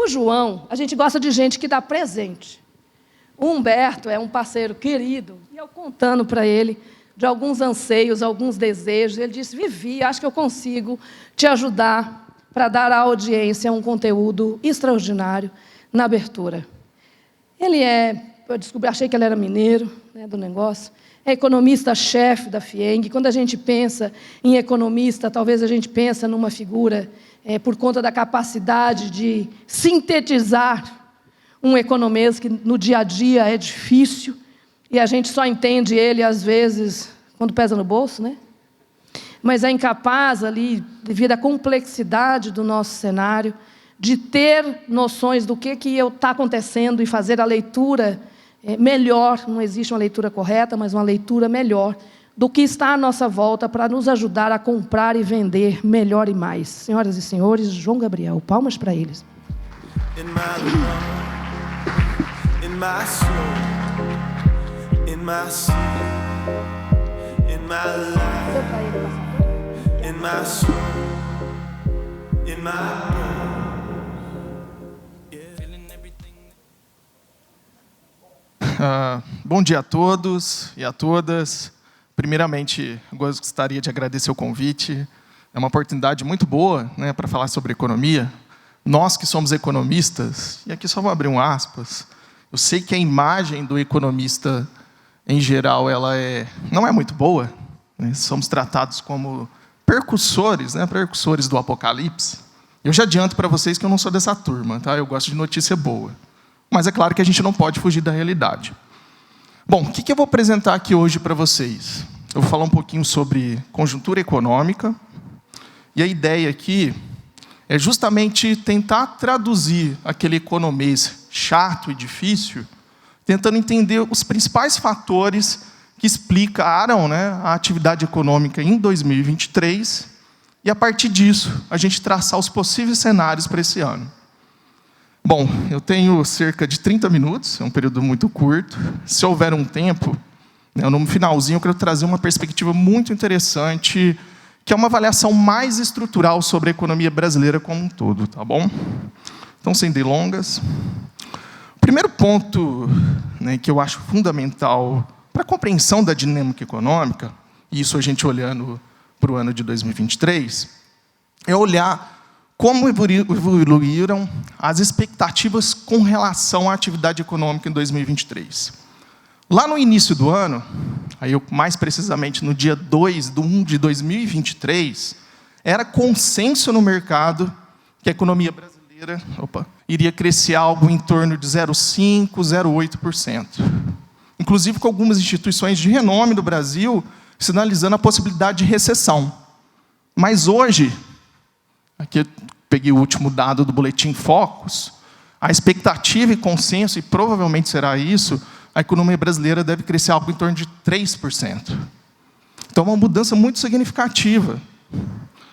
O João, a gente gosta de gente que dá presente. O Humberto é um parceiro querido, e eu contando para ele de alguns anseios, alguns desejos, ele disse: Vivi, acho que eu consigo te ajudar para dar à audiência um conteúdo extraordinário na abertura. Eu descobri, achei que ele era mineiro, né, do negócio, é economista-chefe da FIENG. Quando a gente pensa em economista, talvez a gente pense numa figura, por conta da capacidade de sintetizar um economês que no dia a dia é difícil, e a gente só entende ele, às vezes, quando pesa no bolso, né? Mas é incapaz, ali, devido à complexidade do nosso cenário, de ter noções do que está acontecendo e fazer a leitura melhor. Não existe uma leitura correta, mas uma leitura melhor do que está à nossa volta para nos ajudar a comprar e vender melhor e mais. Senhoras e senhores, João Gabriel, palmas para eles. In my soul, in my sea, in my life, in my soul, in my Bom dia a todos e a todas. Primeiramente, gostaria de agradecer o convite. É uma oportunidade muito boa, né, para falar sobre economia. Nós que somos economistas, e aqui só vou abrir um aspas, eu sei que a imagem do economista, em geral, não é muito boa, né? Somos tratados como percussores, né? Percussores do apocalipse. Eu já adianto para vocês que eu não sou dessa turma, tá? Eu gosto de notícia boa. Mas é claro que a gente não pode fugir da realidade. Bom, o que eu vou apresentar aqui hoje para vocês? Eu vou falar um pouquinho sobre conjuntura econômica, e a ideia aqui é justamente tentar traduzir aquele economês chato e difícil, tentando entender os principais fatores que explicaram, né, a atividade econômica em 2023, e, a partir disso, a gente traçar os possíveis cenários para esse ano. Bom, eu tenho cerca de 30 minutos, é um período muito curto. Se houver um tempo, né, no finalzinho eu quero trazer uma perspectiva muito interessante, que é uma avaliação mais estrutural sobre a economia brasileira como um todo, tá bom? Então, sem delongas. O primeiro ponto, né, que eu acho fundamental para a compreensão da dinâmica econômica, e isso a gente olhando para o ano de 2023, é olhar como evoluíram as expectativas com relação à atividade econômica em 2023. Lá no início do ano, aí mais precisamente no dia 2/1 de 2023, era consenso no mercado que a economia brasileira iria crescer algo em torno de 0,5%, 0,8%. Inclusive com algumas instituições de renome do Brasil sinalizando a possibilidade de recessão. Mas hoje, aqui eu peguei o último dado do Boletim Focus, a expectativa e consenso, e provavelmente será isso, a economia brasileira deve crescer algo em torno de 3%. Então, uma mudança muito significativa.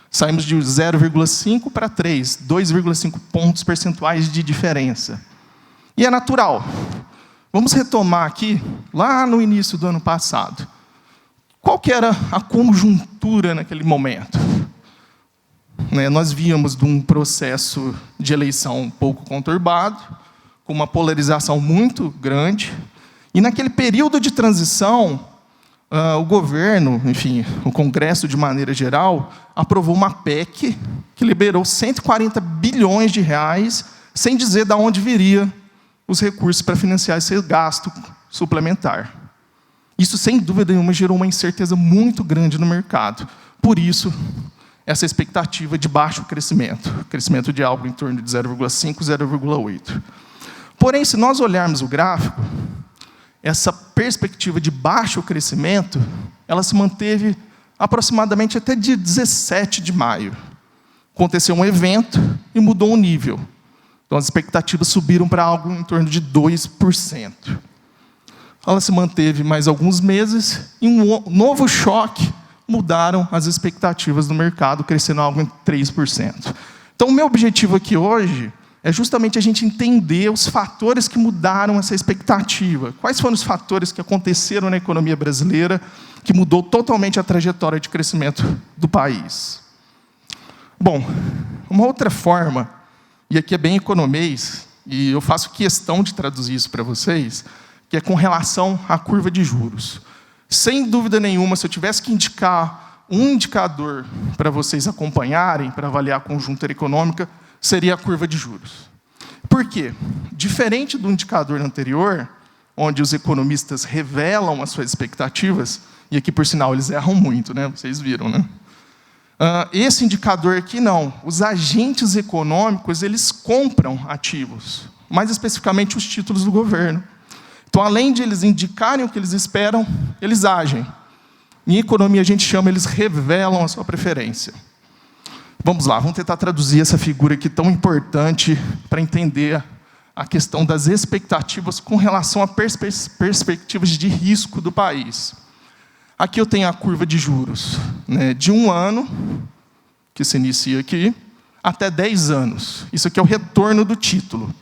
Saímos de 0,5 para 3, 2,5 pontos percentuais de diferença. E é natural. Vamos retomar aqui, lá no início do ano passado. Qual que era a conjuntura naquele momento? Nós víamos de um processo de eleição um pouco conturbado, com uma polarização muito grande, e naquele período de transição, o governo, enfim, o Congresso de maneira geral, aprovou uma PEC que liberou 140 bilhões de reais, sem dizer de onde viria os recursos para financiar esse gasto suplementar. Isso, sem dúvida nenhuma, gerou uma incerteza muito grande no mercado. Por isso, essa expectativa de baixo crescimento de algo em torno de 0,5, 0,8. Porém, se nós olharmos o gráfico, essa perspectiva de baixo crescimento, ela se manteve aproximadamente até dia 17 de maio. Aconteceu um evento e mudou o nível. Então, as expectativas subiram para algo em torno de 2%. Ela se manteve mais alguns meses, e um novo choque mudaram as expectativas do mercado, crescendo algo em 3%. Então, o meu objetivo aqui hoje é justamente a gente entender os fatores que mudaram essa expectativa. Quais foram os fatores que aconteceram na economia brasileira que mudou totalmente a trajetória de crescimento do país? Bom, uma outra forma e aqui é bem economês, e eu faço questão de traduzir isso para vocês, que é com relação à curva de juros. Sem dúvida nenhuma, se eu tivesse que indicar um indicador para vocês acompanharem, para avaliar a conjuntura econômica, seria a curva de juros. Por quê? Diferente do indicador anterior, onde os economistas revelam as suas expectativas, e aqui, por sinal, eles erram muito, né? Vocês viram, né? Esse indicador aqui, não. Os agentes econômicos, eles compram ativos, mais especificamente os títulos do governo. Então, além de eles indicarem o que eles esperam, eles agem. Em economia, a gente chama, eles revelam a sua preferência. Vamos lá, vamos tentar traduzir essa figura aqui tão importante para entender a questão das expectativas com relação a perspectivas de risco do país. Aqui eu tenho a curva de juros, né, de 1 ano, que se inicia aqui, até 10 anos. Isso aqui é o retorno do título.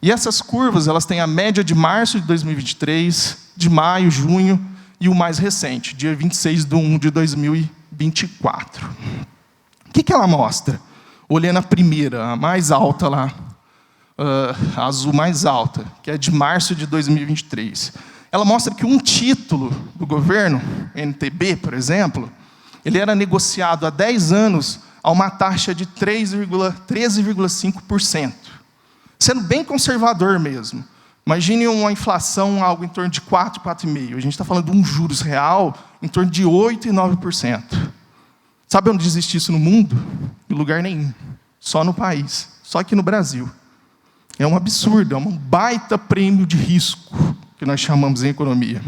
E essas curvas, elas têm a média de março de 2023, de maio, junho, e o mais recente, dia 26/1 de 2024. O que ela mostra? Olhando a primeira, a mais alta lá, a azul mais alta, que é de março de 2023. Ela mostra que um título do governo, NTB, por exemplo, ele era negociado há 10 anos a uma taxa de 13,5%. Sendo bem conservador mesmo. Imagine uma inflação, algo em torno de 4, 4,5%. A gente está falando de um juros real em torno de 8% e 9%. Sabe onde existe isso no mundo? Em lugar nenhum. Só no país. Só aqui no Brasil. É um absurdo, é um baita prêmio de risco, que nós chamamos em economia.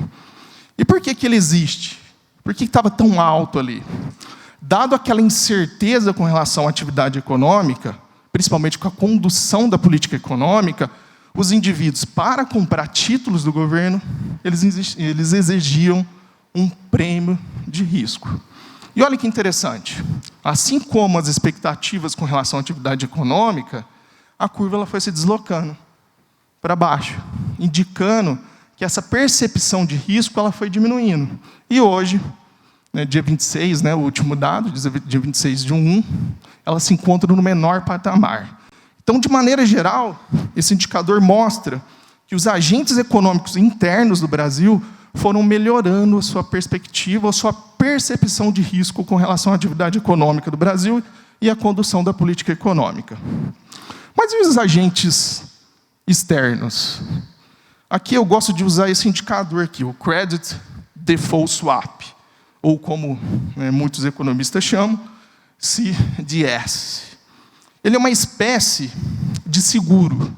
E por que ele existe? Por que estava tão alto ali? Dado aquela incerteza com relação à atividade econômica, principalmente com a condução da política econômica, os indivíduos, para comprar títulos do governo, eles exigiam um prêmio de risco. E olha que interessante, assim como as expectativas com relação à atividade econômica, a curva ela foi se deslocando para baixo, indicando que essa percepção de risco ela foi diminuindo. E hoje, né, dia 26, né, o último dado, dia 26/1, ela se encontra no menor patamar. Então, de maneira geral, esse indicador mostra que os agentes econômicos internos do Brasil foram melhorando a sua perspectiva, a sua percepção de risco com relação à atividade econômica do Brasil e à condução da política econômica. Mas e os agentes externos? Aqui eu gosto de usar esse indicador aqui, o Credit Default Swap, ou como muitos economistas chamam, CDS. Ele é uma espécie de seguro,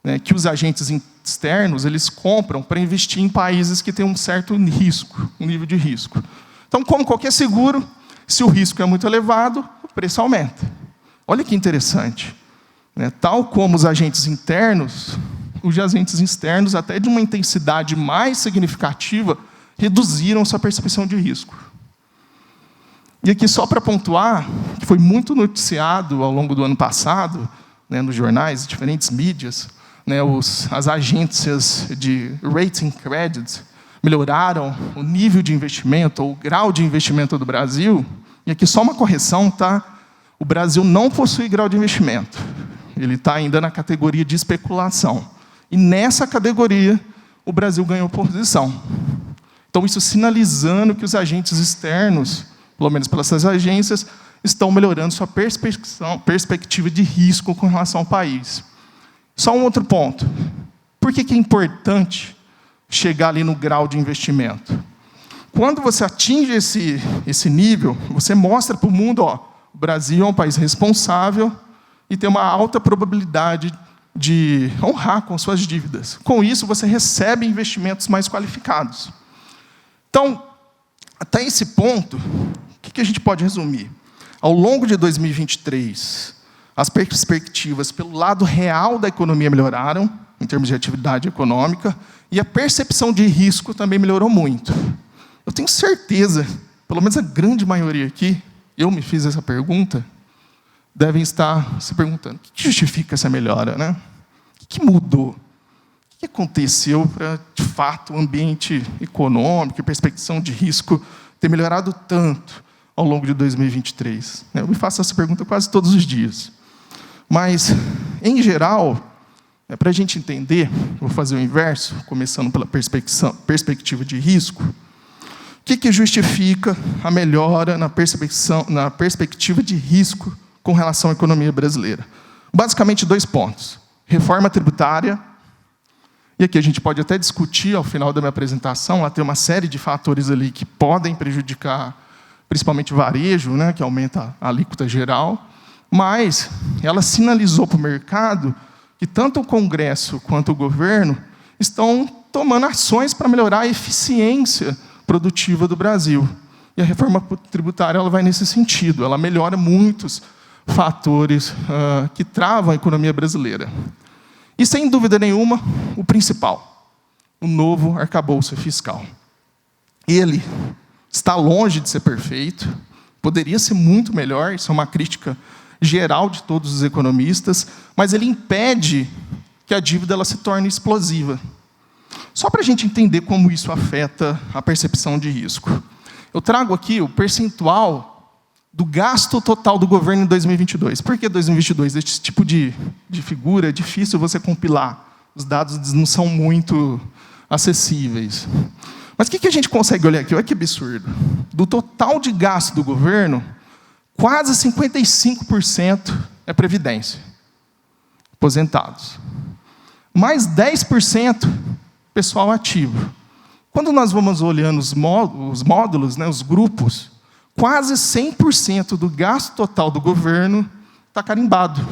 né, que os agentes externos eles compram para investir em países que têm um certo risco, um nível de risco. Então, como qualquer seguro, se o risco é muito elevado, o preço aumenta. Olha que interessante. Né? Tal como os agentes internos, os agentes externos, até de uma intensidade mais significativa, reduziram sua percepção de risco. E aqui, só para pontuar, que foi muito noticiado ao longo do ano passado, né, nos jornais, diferentes mídias, né, as agências de rating credit melhoraram o nível de investimento, ou o grau de investimento do Brasil. E aqui só uma correção, tá? O Brasil não possui grau de investimento. Ele está ainda na categoria de especulação. E nessa categoria, o Brasil ganhou posição. Então, isso sinalizando que os agentes externos, pelo menos pelas agências, estão melhorando sua perspectiva de risco com relação ao país. Só um outro ponto. Por que é importante chegar ali no grau de investimento? Quando você atinge esse nível, você mostra para o mundo, ó, o Brasil é um país responsável e tem uma alta probabilidade de honrar com suas dívidas. Com isso, você recebe investimentos mais qualificados. Então, até esse ponto, o que a gente pode resumir? Ao longo de 2023, as perspectivas pelo lado real da economia melhoraram, em termos de atividade econômica, e a percepção de risco também melhorou muito. Eu tenho certeza, pelo menos a grande maioria aqui, eu me fiz essa pergunta, devem estar se perguntando, o que justifica essa melhora, né? O que mudou? O que aconteceu para, de fato, o ambiente econômico e perspectiva de risco ter melhorado tanto ao longo de 2023? Eu me faço essa pergunta quase todos os dias. Mas, em geral, para a gente entender, vou fazer o inverso, começando pela perspectiva de risco. O que justifica a melhora na perspectiva de risco com relação à economia brasileira? Basicamente, 2 pontos. Reforma tributária, e aqui a gente pode até discutir, ao final da minha apresentação, ela tem uma série de fatores ali que podem prejudicar, principalmente o varejo, né, que aumenta a alíquota geral, mas ela sinalizou para o mercado que tanto o Congresso quanto o governo estão tomando ações para melhorar a eficiência produtiva do Brasil. E a reforma tributária ela vai nesse sentido, ela melhora muitos fatores que travam a economia brasileira. E, sem dúvida nenhuma, o principal, o novo arcabouço fiscal. Ele está longe de ser perfeito, poderia ser muito melhor, isso é uma crítica geral de todos os economistas, mas ele impede que a dívida ela se torne explosiva. Só para a gente entender como isso afeta a percepção de risco. Eu trago aqui o percentual do gasto total do governo em 2022. Por que 2022? Esse tipo de figura é difícil você compilar. Os dados não são muito acessíveis. Mas o que a gente consegue olhar aqui? Olha que absurdo. Do total de gasto do governo, quase 55% é previdência, aposentados. Mais 10% pessoal ativo. Quando nós vamos olhando os módulos, né, os grupos, quase 100% do gasto total do governo está carimbado.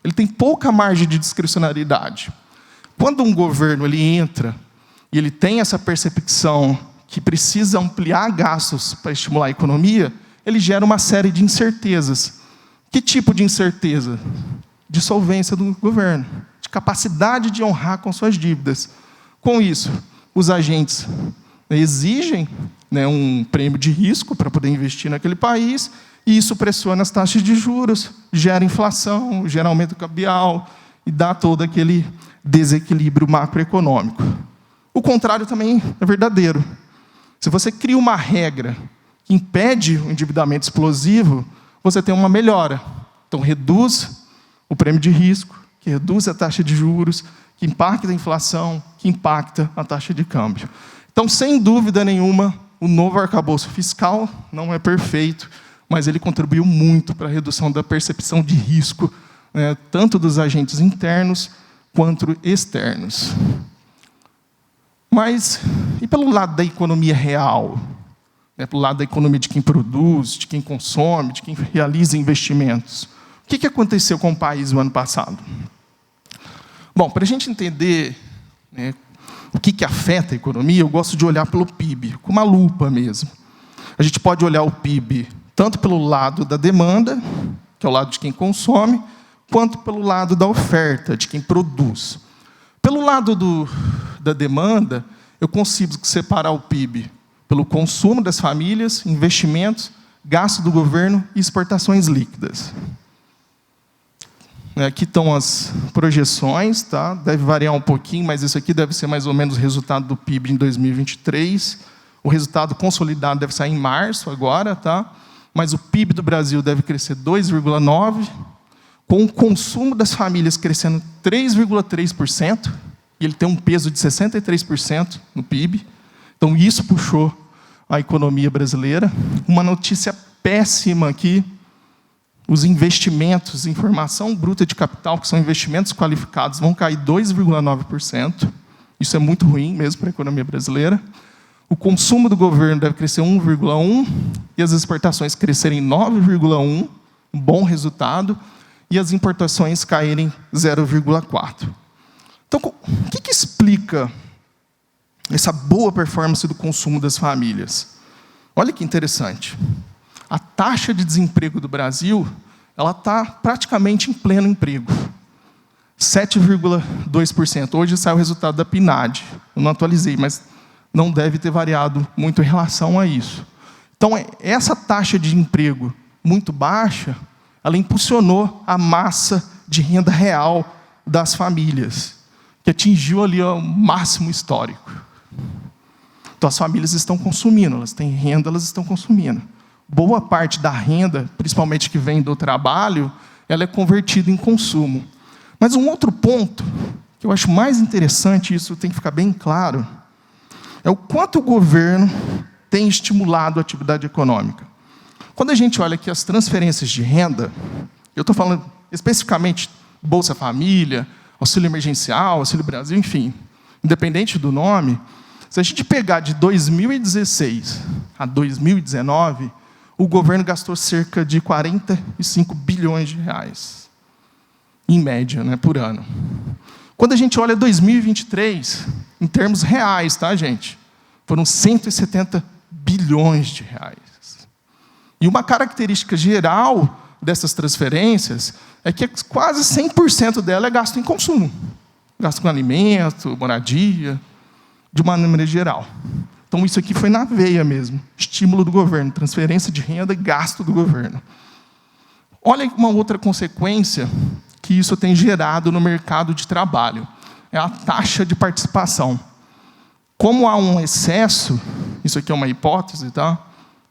Ele tem pouca margem de discricionariedade. Quando um governo ele entra e ele tem essa percepção que precisa ampliar gastos para estimular a economia, ele gera uma série de incertezas. Que tipo de incerteza? De solvência do governo, de capacidade de honrar com suas dívidas. Com isso, os agentes exigem, né, um prêmio de risco para poder investir naquele país, e isso pressiona as taxas de juros, gera inflação, gera aumento cambial, e dá todo aquele desequilíbrio macroeconômico. O contrário também é verdadeiro. Se você cria uma regra que impede o endividamento explosivo, você tem uma melhora. Então, reduz o prêmio de risco, que reduz a taxa de juros, que impacta a inflação, que impacta a taxa de câmbio. Então, sem dúvida nenhuma, o novo arcabouço fiscal não é perfeito, mas ele contribuiu muito para a redução da percepção de risco, né, tanto dos agentes internos quanto externos. Mas, e pelo lado da economia real? Né, pelo lado da economia de quem produz, de quem consome, de quem realiza investimentos? O que aconteceu com o país no ano passado? Bom, para a gente entender, né, o que afeta a economia, eu gosto de olhar pelo PIB, com uma lupa mesmo. A gente pode olhar o PIB tanto pelo lado da demanda, que é o lado de quem consome, quanto pelo lado da oferta, de quem produz. Pelo lado da demanda, eu consigo separar o PIB pelo consumo das famílias, investimentos, gasto do governo e exportações líquidas. Aqui estão as projeções, tá? Deve variar um pouquinho, mas isso aqui deve ser mais ou menos o resultado do PIB em 2023. O resultado consolidado deve sair em março agora, tá? Mas o PIB do Brasil deve crescer 2,9%, com o consumo das famílias crescendo 3,3%, e ele tem um peso de 63% no PIB. Então, isso puxou a economia brasileira. Uma notícia péssima aqui: os investimentos em formação bruta de capital, que são investimentos qualificados, vão cair 2,9%. Isso é muito ruim mesmo para a economia brasileira. O consumo do governo deve crescer 1,1%, e as exportações crescerem 9,1%, um bom resultado, e as importações caírem 0,4%. Então, o que explica essa boa performance do consumo das famílias? Olha que interessante. A taxa de desemprego do Brasil ela está praticamente em pleno emprego. 7,2%. Hoje sai o resultado da PNAD. Eu não atualizei, mas não deve ter variado muito em relação a isso. Então, essa taxa de emprego muito baixa, ela impulsionou a massa de renda real das famílias, que atingiu ali o máximo histórico. Então, as famílias estão consumindo, elas têm renda, elas estão consumindo. Boa parte da renda, principalmente que vem do trabalho, ela é convertida em consumo. Mas um outro ponto, que eu acho mais interessante, isso tem que ficar bem claro, é o quanto o governo tem estimulado a atividade econômica. Quando a gente olha aqui as transferências de renda, eu estou falando especificamente Bolsa Família, Auxílio Emergencial, Auxílio Brasil, enfim, independente do nome, se a gente pegar de 2016 a 2019, o governo gastou cerca de 45 bilhões de reais, em média, né, por ano. Quando a gente olha 2023, em termos reais, tá, gente? Foram 170 bilhões de reais. E uma característica geral dessas transferências é que quase 100% dela é gasto em consumo. Gasto com alimento, moradia, de uma maneira geral. Então, isso aqui foi na veia mesmo. Estímulo do governo, transferência de renda e gasto do governo. Olha uma outra consequência que isso tem gerado no mercado de trabalho. É a taxa de participação. Como há um excesso, isso aqui é uma hipótese, tá?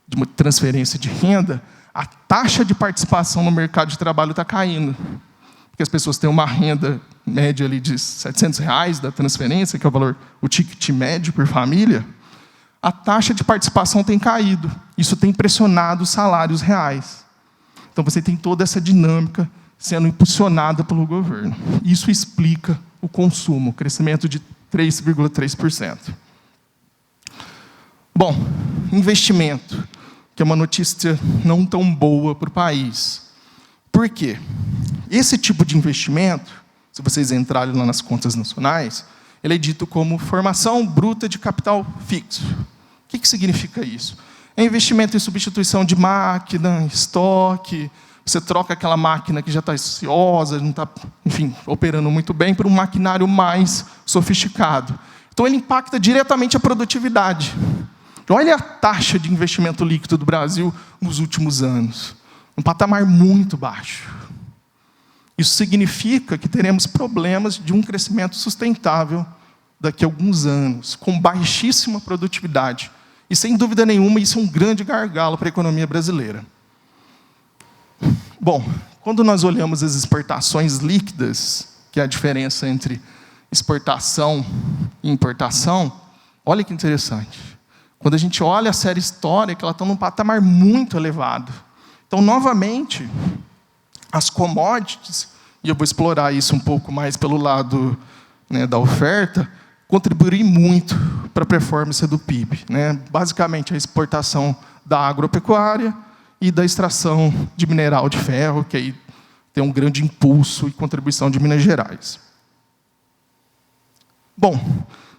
De uma transferência de renda, a taxa de participação no mercado de trabalho está caindo. Porque as pessoas têm uma renda média ali de R$700 da transferência, que é o valor, o ticket médio por família, a taxa de participação tem caído. Isso tem pressionado os salários reais. Então, você tem toda essa dinâmica sendo impulsionada pelo governo. Isso explica o consumo, o crescimento de 3,3%. Bom, investimento, que é uma notícia não tão boa para o país. Por quê? Esse tipo de investimento, se vocês entrarem lá nas contas nacionais, ele é dito como formação bruta de capital fixo. O que significa isso? É investimento em substituição de máquina, estoque. Você troca aquela máquina que já está ociosa, não está, enfim, operando muito bem, por um maquinário mais sofisticado. Então, ele impacta diretamente a produtividade. Olha a taxa de investimento líquido do Brasil nos últimos anos. Um patamar muito baixo. Isso significa que teremos problemas de um crescimento sustentável daqui a alguns anos, com baixíssima produtividade. E, sem dúvida nenhuma, isso é um grande gargalo para a economia brasileira. Bom, quando nós olhamos as exportações líquidas, que é a diferença entre exportação e importação, olha que interessante. Quando a gente olha a série histórica, ela está num patamar muito elevado. Então, novamente, as commodities, e eu vou explorar isso um pouco mais pelo lado, né, da oferta, contribuem muito para a performance do PIB. Né? Basicamente, a exportação da agropecuária e da extração de mineral de ferro, que aí tem um grande impulso e contribuição de Minas Gerais. Bom,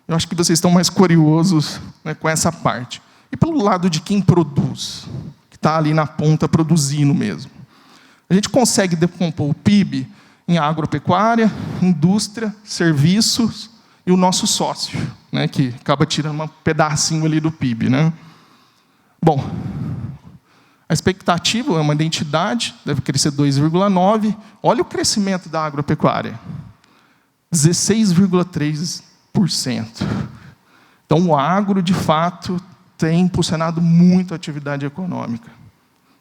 eu acho que vocês estão mais curiosos, né, com essa parte. E pelo lado de quem produz, que está ali na ponta produzindo mesmo. A gente consegue decompor o PIB em agropecuária, indústria, serviços e o nosso sócio, né, que acaba tirando um pedacinho ali do PIB. Né? Bom, a expectativa é uma identidade, deve crescer 2,9%. Olha o crescimento da agropecuária, 16,3%. Então, o agro, de fato, tem impulsionado muito a atividade econômica.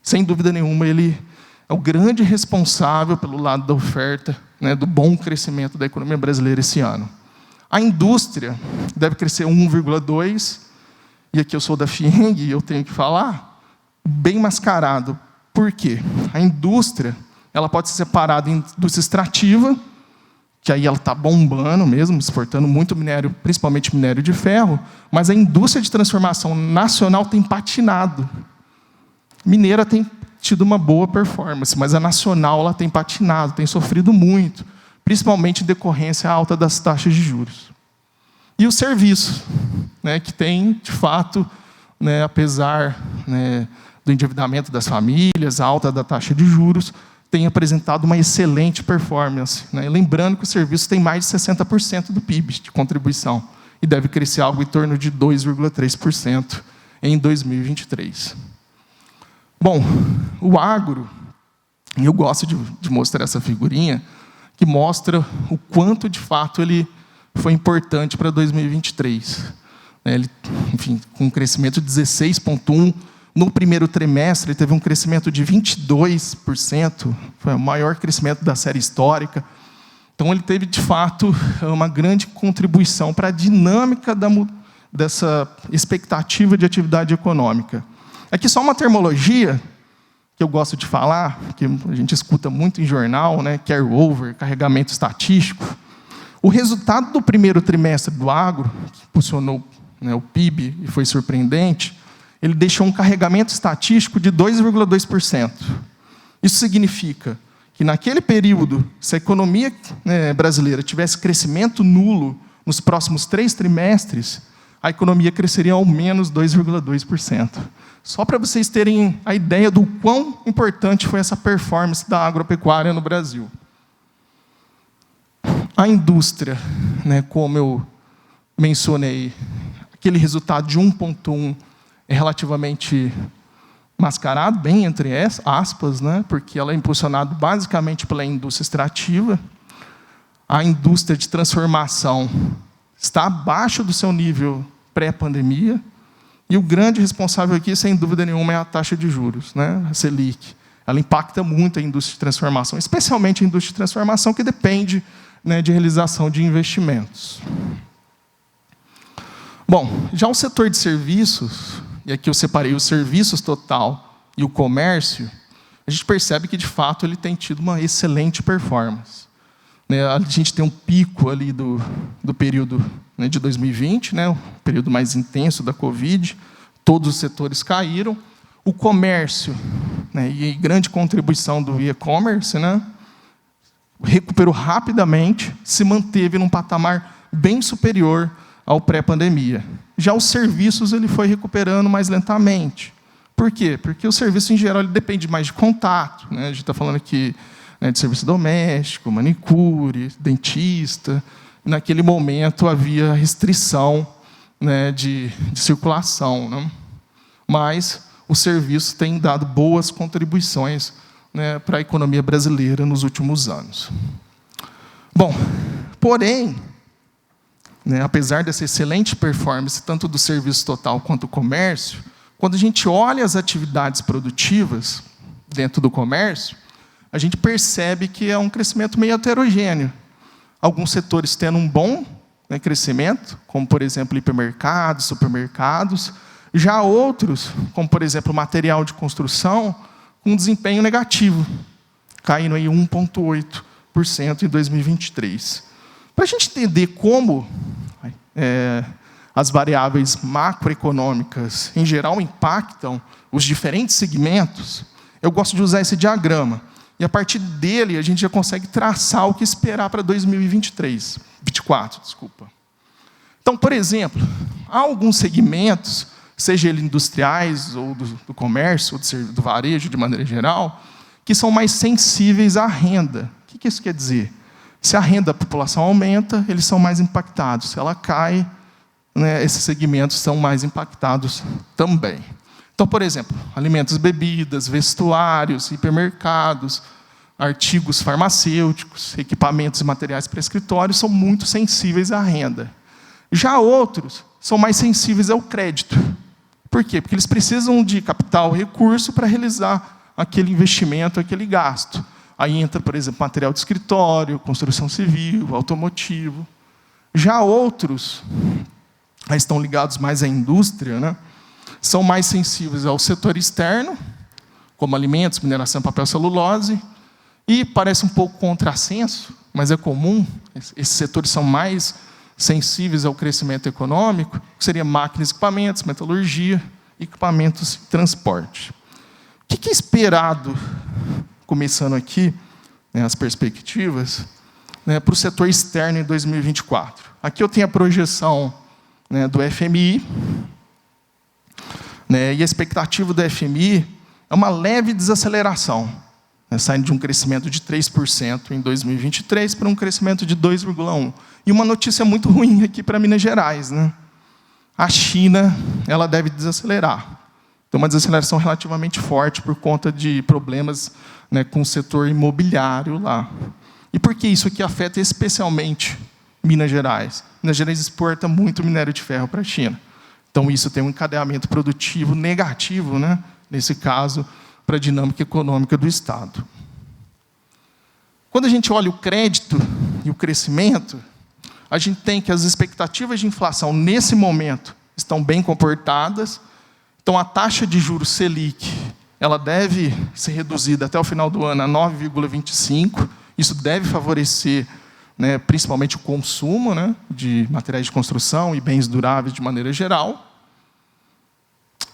Sem dúvida nenhuma, ele é o grande responsável pelo lado da oferta, né, do bom crescimento da economia brasileira esse ano. A indústria deve crescer 1,2%, e aqui eu sou da FIENG e eu tenho que falar, bem mascarado. Por quê? A indústria ela pode ser separada em indústria extrativa, que aí ela está bombando mesmo, exportando muito minério, principalmente minério de ferro, mas a indústria de transformação nacional tem patinado. Mineira tem tido uma boa performance, mas a nacional ela tem patinado, tem sofrido muito, principalmente em decorrência alta das taxas de juros. E o serviço, né, que tem, de fato, né, apesar, né, do endividamento das famílias, a alta da taxa de juros, tem apresentado uma excelente performance. Né? Lembrando que o serviço tem mais de 60% do PIB de contribuição e deve crescer algo em torno de 2,3% em 2023. Bom, o agro, eu gosto de mostrar essa figurinha, que mostra o quanto, de fato, ele foi importante para 2023. Ele, enfim, com um crescimento de 16,1%, No primeiro trimestre, teve um crescimento de 22%, foi o maior crescimento da série histórica. Então, ele teve, de fato, uma grande contribuição para a dinâmica dessa expectativa de atividade econômica. Aqui só uma termologia que eu gosto de falar, que a gente escuta muito em jornal, né, carry-over, carregamento estatístico. O resultado do primeiro trimestre do agro, que impulsionou, né, o PIB e foi surpreendente, ele deixou um carregamento estatístico de 2,2%. Isso significa que, naquele período, se a economia, né, brasileira tivesse crescimento nulo nos próximos 3 trimestres, a economia cresceria ao menos 2,2%. Só para vocês terem a ideia do quão importante foi essa performance da agropecuária no Brasil. A indústria, né, como eu mencionei, aquele resultado de 1,1 é relativamente mascarado, bem entre aspas, né, porque ela é impulsionada basicamente pela indústria extrativa. A indústria de transformação está abaixo do seu nível pré-pandemia. E o grande responsável aqui, sem dúvida nenhuma, é a taxa de juros, né, a Selic. Ela impacta muito a indústria de transformação, especialmente a indústria de transformação, que depende, né, de realização de investimentos. Bom, já o setor de serviços, e aqui eu separei os serviços total e o comércio, a gente percebe que, de fato, ele tem tido uma excelente performance. A gente tem um pico ali do período, né, de 2020, né, o período mais intenso da Covid, todos os setores caíram. O comércio, né, e grande contribuição do e-commerce, né, recuperou rapidamente, se manteve num patamar bem superior ao pré-pandemia. Já os serviços ele foi recuperando mais lentamente. Por quê? Porque o serviço, em geral, ele depende mais de contato, né? A gente está falando aqui, né, de serviço doméstico, manicure, dentista. Naquele momento havia restrição, né, de circulação, né? Mas o serviço tem dado boas contribuições, né, para a economia brasileira nos últimos anos. Bom, porém, né, apesar dessa excelente performance, tanto do serviço total quanto do comércio, quando a gente olha as atividades produtivas dentro do comércio, a gente percebe que é um crescimento meio heterogêneo. Alguns setores tendo um bom, né, crescimento, como, por exemplo, hipermercados, supermercados. Já outros, como, por exemplo, material de construção, com um desempenho negativo, caindo aí 1,8% em 2023. Para a gente entender como as variáveis macroeconômicas, em geral, impactam os diferentes segmentos, eu gosto de usar esse diagrama. E, a partir dele, a gente já consegue traçar o que esperar para 2024. Então, por exemplo, há alguns segmentos, seja eles industriais, ou do comércio, ou do varejo, de maneira geral, que são mais sensíveis à renda. O que isso quer dizer? Se a renda da população aumenta, eles são mais impactados. Se ela cai, né, esses segmentos são mais impactados também. Então, por exemplo, alimentos, bebidas, vestuários, hipermercados, artigos farmacêuticos, equipamentos e materiais para escritório são muito sensíveis à renda. Já outros são mais sensíveis ao crédito. Por quê? Porque eles precisam de capital, recurso para realizar aquele investimento, aquele gasto. Aí entra, por exemplo, material de escritório, construção civil, automotivo. Já outros, aí estão ligados mais à indústria, né, são mais sensíveis ao setor externo, como alimentos, mineração, papel, celulose, e parece um pouco contrassenso, mas é comum, esses setores são mais sensíveis ao crescimento econômico, que seria máquinas e equipamentos, metalurgia, equipamentos e transporte. O que é esperado, começando aqui, né, as perspectivas, né, para o setor externo em 2024? Aqui eu tenho a projeção, né, do FMI, né, e a expectativa do FMI é uma leve desaceleração, né, saindo de um crescimento de 3% em 2023 para um crescimento de 2,1%. E uma notícia muito ruim aqui para Minas Gerais, né? A China, ela deve desacelerar. Tem uma desaceleração relativamente forte por conta de problemas, né, com o setor imobiliário lá. E por que isso aqui afeta especialmente Minas Gerais? Minas Gerais exporta muito minério de ferro para a China. Então, isso tem um encadeamento produtivo negativo, né, nesse caso, para a dinâmica econômica do Estado. Quando a gente olha o crédito e o crescimento, a gente tem que as expectativas de inflação, nesse momento, estão bem comportadas. Então, a taxa de juros Selic, ela deve ser reduzida até o final do ano a 9,25%. Isso deve favorecer, né, principalmente o consumo, né, de materiais de construção e bens duráveis de maneira geral.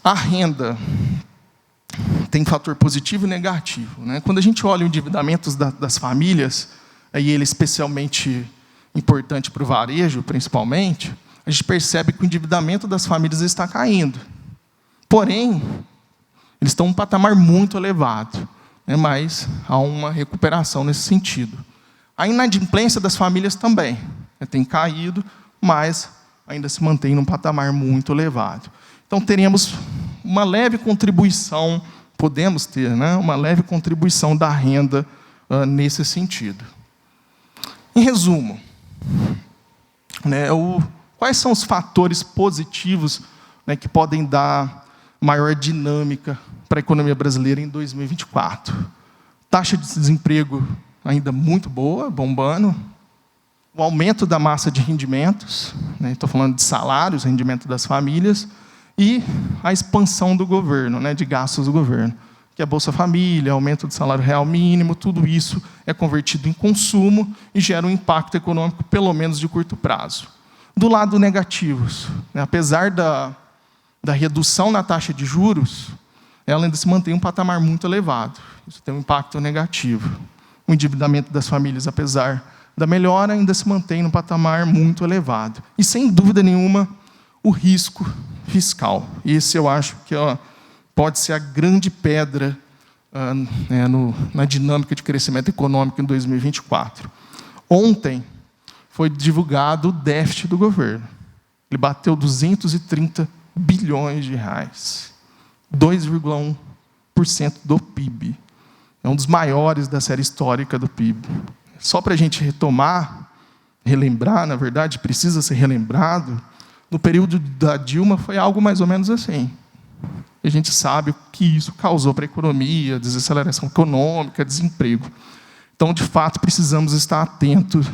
A renda tem fator positivo e negativo, né? Quando a gente olha o endividamento das famílias, aí ele é especialmente importante para o varejo, principalmente, a gente percebe que o endividamento das famílias está caindo. Porém, eles estão em um patamar muito elevado, né? Mas há uma recuperação nesse sentido. A inadimplência das famílias também, né, tem caído, mas ainda se mantém num patamar muito elevado. Então, teremos uma leve contribuição, podemos ter, né, uma leve contribuição da renda nesse sentido. Em resumo, né, quais são os fatores positivos, né, que podem dar maior dinâmica para a economia brasileira em 2024? Taxa de desemprego ainda muito boa, bombando. O aumento da massa de rendimentos, né, estou falando de salários, rendimento das famílias, e a expansão do governo, né, de gastos do governo, que é a Bolsa Família, aumento do salário real mínimo, tudo isso é convertido em consumo e gera um impacto econômico, pelo menos de curto prazo. Do lado negativos, né, apesar da redução na taxa de juros, ela ainda se mantém um patamar muito elevado. Isso tem um impacto negativo. O endividamento das famílias, apesar da melhora, ainda se mantém num patamar muito elevado. E, sem dúvida nenhuma, o risco fiscal. Esse eu acho que pode ser a grande pedra na dinâmica de crescimento econômico em 2024. Ontem foi divulgado o déficit do governo. Ele bateu 230 bilhões de reais, 2,1% do PIB. É um dos maiores da série histórica do PIB. Só para a gente relembrar, na verdade, precisa ser relembrado, no período da Dilma foi algo mais ou menos assim. A gente sabe o que isso causou para a economia, desaceleração econômica, desemprego. Então, de fato, precisamos estar atentos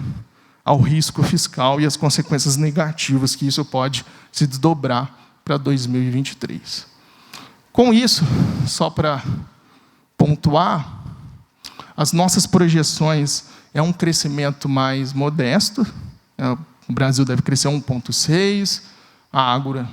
ao risco fiscal e às consequências negativas que isso pode se desdobrar para 2023. Com isso, só para pontuar, as nossas projeções é um crescimento mais modesto. O Brasil deve crescer 1,6%, a agro,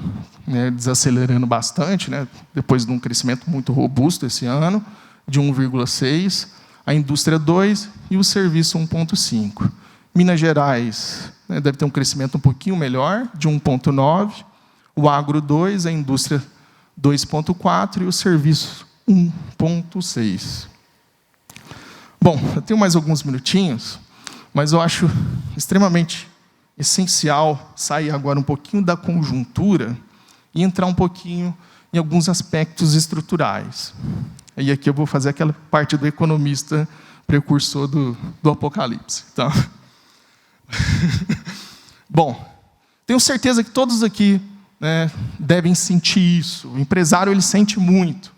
né, desacelerando bastante, né, depois de um crescimento muito robusto esse ano, de 1,6%, a indústria 2% e o serviço 1,5%. Minas Gerais, né, deve ter um crescimento um pouquinho melhor, de 1,9%, o agro 2%, a indústria 2,4% e o serviço 1,6%. Bom, eu tenho mais alguns minutinhos, mas eu acho extremamente essencial sair agora um pouquinho da conjuntura e entrar um pouquinho em alguns aspectos estruturais. E aqui eu vou fazer aquela parte do economista precursor do Apocalipse. Então, bom, tenho certeza que todos aqui, né, devem sentir isso. O empresário ele sente muito,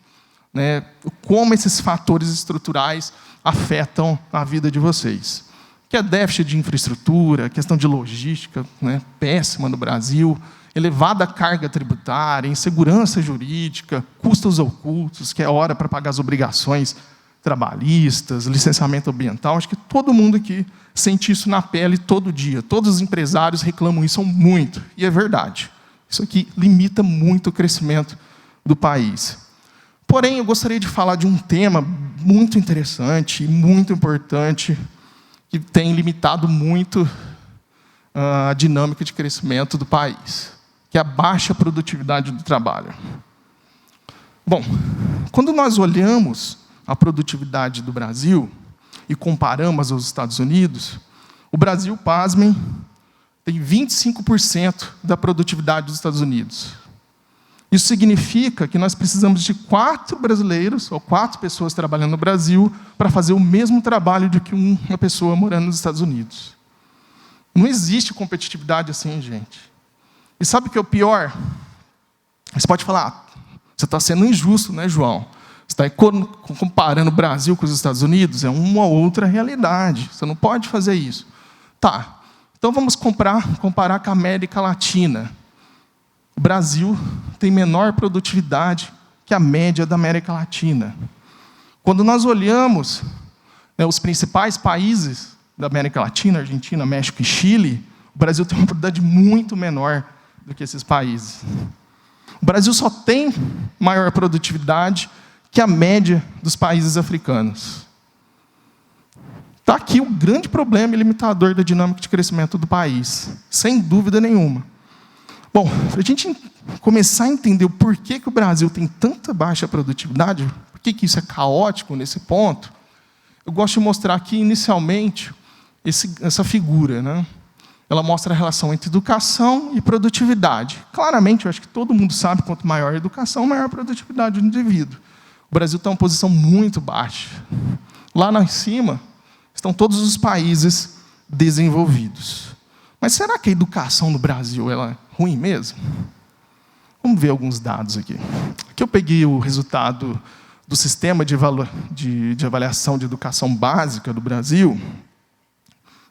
né, como esses fatores estruturais afetam a vida de vocês. Que é déficit de infraestrutura, questão de logística, né, péssima no Brasil, elevada carga tributária, insegurança jurídica, custos ocultos, que é hora para pagar as obrigações trabalhistas, licenciamento ambiental. Acho que todo mundo aqui sente isso na pele todo dia. Todos os empresários reclamam isso muito, e é verdade. Isso aqui limita muito o crescimento do país. Porém, eu gostaria de falar de um tema muito interessante e muito importante, que tem limitado muito a dinâmica de crescimento do país, que é a baixa produtividade do trabalho. Bom, quando nós olhamos a produtividade do Brasil e comparamos aos Estados Unidos, o Brasil, pasmem, tem 25% da produtividade dos Estados Unidos. Isso significa que nós precisamos de 4 brasileiros, ou 4 pessoas trabalhando no Brasil, para fazer o mesmo trabalho do que uma pessoa morando nos Estados Unidos. Não existe competitividade assim, gente. E sabe o que é o pior? Você pode falar, você está sendo injusto, né, João? Você está comparando o Brasil com os Estados Unidos? É uma outra realidade. Você não pode fazer isso. Tá, então vamos comparar com a América Latina. O Brasil tem menor produtividade que a média da América Latina. Quando nós olhamos, né, os principais países da América Latina, Argentina, México e Chile, o Brasil tem uma produtividade muito menor do que esses países. O Brasil só tem maior produtividade que a média dos países africanos. Está aqui o grande problema e limitador da dinâmica de crescimento do país, sem dúvida nenhuma. Bom, para a gente começar a entender o porquê que o Brasil tem tanta baixa produtividade, por que isso é caótico nesse ponto, eu gosto de mostrar aqui, inicialmente, essa figura, né? Ela mostra a relação entre educação e produtividade. Claramente, eu acho que todo mundo sabe, quanto maior a educação, maior a produtividade do indivíduo. O Brasil está em uma posição muito baixa. Lá em cima estão todos os países desenvolvidos. Mas será que a educação no Brasil ela é ruim mesmo? Vamos ver alguns dados aqui. Aqui eu peguei o resultado do Sistema de Avaliação de Educação Básica do Brasil.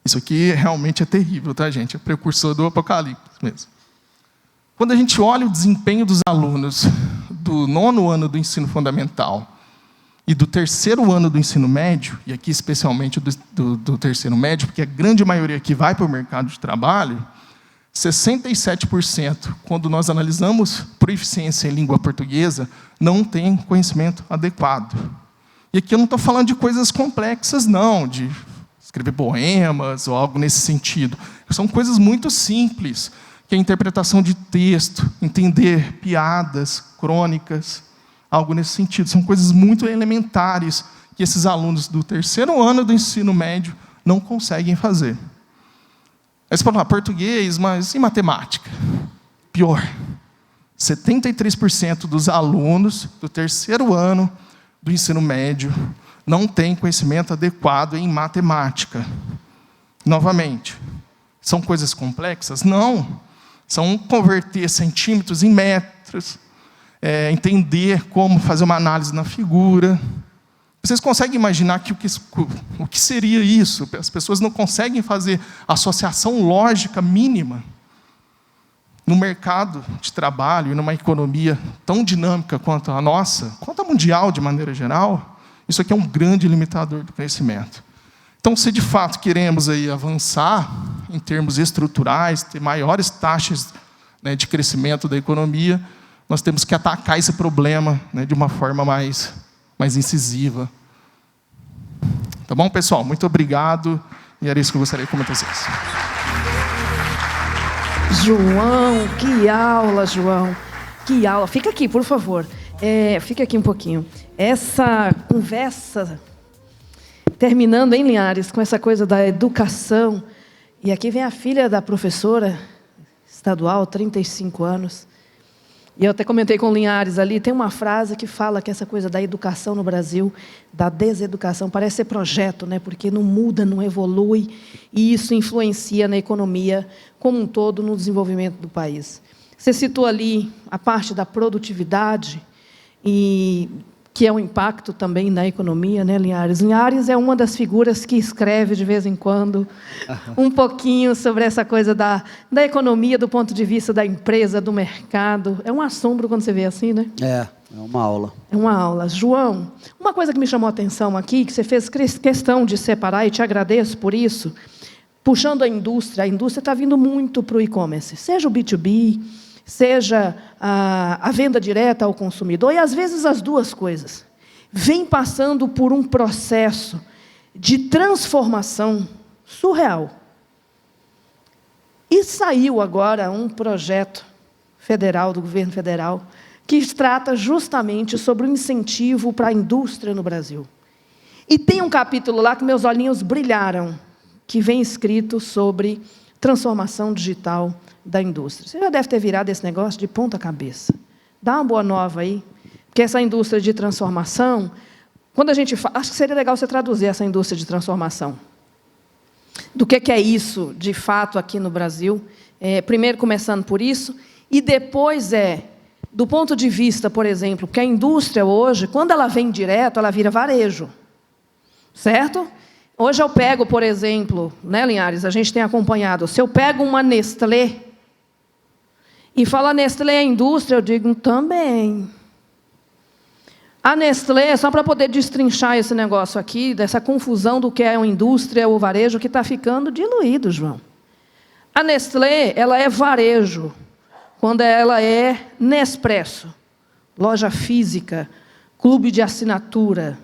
Isso aqui realmente é terrível, tá, gente? É precursor do apocalipse mesmo. Quando a gente olha o desempenho dos alunos do 9º ano do ensino fundamental e do 3º ano do ensino médio, e aqui especialmente do 3º médio, porque a grande maioria aqui vai para o mercado de trabalho, 67%, quando nós analisamos proficiência em língua portuguesa, não tem conhecimento adequado. E aqui eu não estou falando de coisas complexas, não, de escrever poemas ou algo nesse sentido. São coisas muito simples, que é a interpretação de texto, entender piadas, crônicas, algo nesse sentido. São coisas muito elementares que esses alunos do 3º ano do ensino médio não conseguem fazer. Aí você pode falar, português, mas e matemática? Pior. 73% dos alunos do 3º ano do ensino médio não têm conhecimento adequado em matemática. Novamente, são coisas complexas? Não. São converter centímetros em metros, entender como fazer uma análise na figura. Vocês conseguem imaginar que o que seria isso? As pessoas não conseguem fazer associação lógica mínima no mercado de trabalho e numa economia tão dinâmica quanto a nossa, quanto a mundial de maneira geral. Isso aqui é um grande limitador do crescimento. Então, se de fato queremos aí avançar em termos estruturais, ter maiores taxas, né, de crescimento da economia, nós temos que atacar esse problema, né, de uma forma mais incisiva. Tá bom, pessoal? Muito obrigado. E era isso que eu gostaria de comentar com vocês. João, que aula, João. Que aula. Fica aqui, por favor. Fica aqui um pouquinho. Essa conversa, terminando em Linhares, com essa coisa da educação. E aqui vem a filha da professora estadual, 35 anos. E eu até comentei com o Linhares ali, tem uma frase que fala que essa coisa da educação no Brasil, da deseducação, parece ser projeto, né? Porque não muda, não evolui, e isso influencia na economia como um todo, no desenvolvimento do país. Você citou ali a parte da produtividade, e que é um impacto também na economia, né, Linhares? Linhares é uma das figuras que escreve, de vez em quando, um pouquinho sobre essa coisa da economia, do ponto de vista da empresa, do mercado. É um assombro quando você vê assim, né? É uma aula. É uma aula. João, uma coisa que me chamou a atenção aqui, que você fez questão de separar, e te agradeço por isso, puxando a indústria está vindo muito para o e-commerce, seja o B2B, seja a venda direta ao consumidor, e às vezes as duas coisas. Vem passando por um processo de transformação surreal. E saiu agora um projeto federal, do governo federal, que trata justamente sobre o incentivo para a indústria no Brasil. E tem um capítulo lá que meus olhinhos brilharam, que vem escrito sobre transformação digital da indústria. Você já deve ter virado esse negócio de ponta cabeça. Dá uma boa nova aí, porque essa indústria de transformação, quando a gente fala, acho que seria legal você traduzir essa indústria de transformação. Do que é isso, de fato, aqui no Brasil? Primeiro, começando por isso, e depois do ponto de vista, por exemplo, que a indústria hoje, quando ela vem direto, ela vira varejo. Certo? Hoje eu pego, por exemplo, né, Linhares, a gente tem acompanhado, se eu pego uma Nestlé e falo Nestlé é indústria, eu digo também. A Nestlé, só para poder destrinchar esse negócio aqui, dessa confusão do que é uma indústria ou varejo, que está ficando diluído, João. A Nestlé, ela é varejo quando ela é Nespresso, loja física, clube de assinatura.